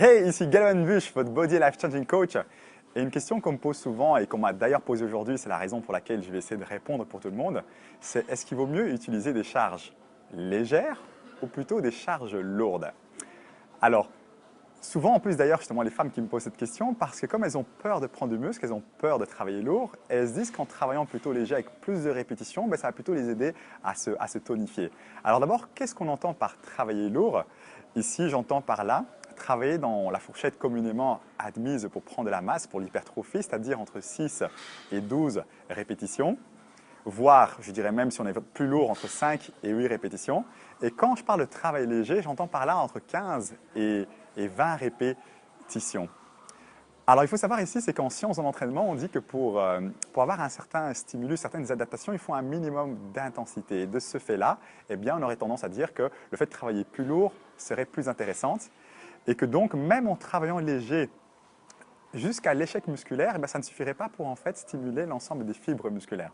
Hey, ici Galen Bush, votre Body and Life Changing Coach. Et une question qu'on me pose souvent et qu'on m'a d'ailleurs posée aujourd'hui, c'est la raison pour laquelle je vais essayer de répondre pour tout le monde, c'est est-ce qu'il vaut mieux utiliser des charges légères ou plutôt des charges lourdes? Alors, souvent en plus d'ailleurs justement les femmes qui me posent cette question, parce que comme elles ont peur de prendre du muscle, elles ont peur de travailler lourd, elles se disent qu'en travaillant plutôt léger avec plus de répétitions, ça va plutôt les aider à se tonifier. Alors d'abord, qu'est-ce qu'on entend par travailler lourd? Ici, j'entends par là travailler dans la fourchette communément admise pour prendre de la masse pour l'hypertrophie, c'est-à-dire entre 6 et 12 répétitions, voire, je dirais même si on est plus lourd, entre 5 et 8 répétitions. Et quand je parle de travail léger, j'entends par là entre 15 et 20 répétitions. Alors, il faut savoir ici, c'est qu'en sciences de l'entraînement, on dit que pour avoir un certain stimulus, certaines adaptations, il faut un minimum d'intensité. Et de ce fait-là, eh bien, on aurait tendance à dire que le fait de travailler plus lourd serait plus intéressant et que donc, même en travaillant léger jusqu'à l'échec musculaire, ça ne suffirait pas pour en fait stimuler l'ensemble des fibres musculaires.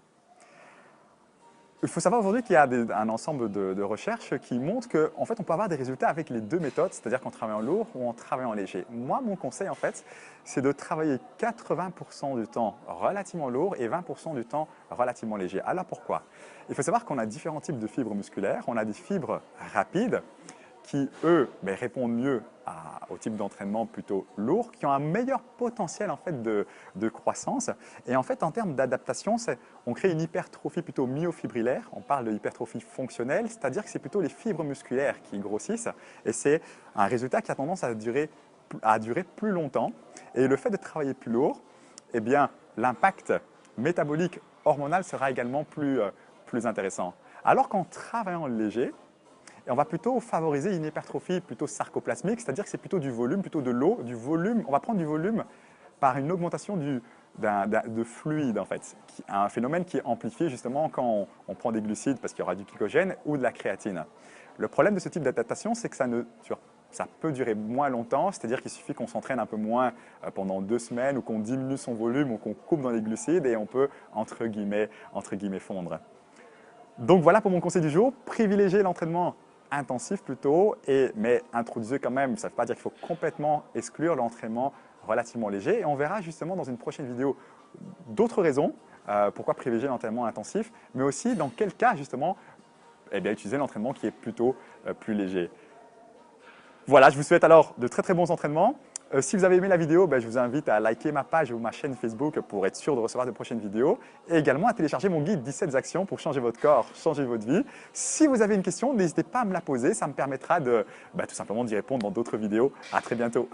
Il faut savoir aujourd'hui qu'il y a un ensemble de recherches qui montrent qu'en fait, on peut avoir des résultats avec les deux méthodes, c'est-à-dire qu'en travaillant lourd ou en travaillant léger. Moi, mon conseil, en fait, c'est de travailler 80% du temps relativement lourd et 20% du temps relativement léger. Alors pourquoi? Il faut savoir qu'on a différents types de fibres musculaires. On a des fibres rapides qui, eux, répondent mieux au type d'entraînement plutôt lourd, qui ont un meilleur potentiel en fait, de croissance. Et en fait, en termes d'adaptation, on crée une hypertrophie plutôt myofibrillaire. On parle de hypertrophie fonctionnelle, c'est-à-dire que c'est plutôt les fibres musculaires qui grossissent. Et c'est un résultat qui a tendance à durer plus longtemps. Et le fait de travailler plus lourd, eh bien, l'impact métabolique hormonal sera également plus intéressant. Alors qu'en travaillant léger, et on va plutôt favoriser une hypertrophie plutôt sarcoplasmique, c'est-à-dire que c'est plutôt du volume, plutôt de l'eau, du volume. On va prendre du volume par une augmentation de fluide, en fait. Un phénomène qui est amplifié justement quand on prend des glucides parce qu'il y aura du glycogène ou de la créatine. Le problème de ce type d'adaptation, c'est que ça peut durer moins longtemps, c'est-à-dire qu'il suffit qu'on s'entraîne un peu moins pendant 2 semaines ou qu'on diminue son volume ou qu'on coupe dans les glucides et on peut, entre guillemets, fondre. Donc voilà pour mon conseil du jour, privilégier l'entraînement intensif plutôt, mais introduisez quand même, ça ne veut pas dire qu'il faut complètement exclure l'entraînement relativement léger. Et on verra justement dans une prochaine vidéo d'autres raisons pourquoi privilégier l'entraînement intensif, mais aussi dans quel cas justement utiliser l'entraînement qui est plutôt plus léger. Voilà, je vous souhaite alors de très très bons entraînements. Si vous avez aimé la vidéo, je vous invite à liker ma page ou ma chaîne Facebook pour être sûr de recevoir de prochaines vidéos et également à télécharger mon guide 17 actions pour changer votre corps, changer votre vie. Si vous avez une question, n'hésitez pas à me la poser, ça me permettra de tout simplement d'y répondre dans d'autres vidéos. À très bientôt.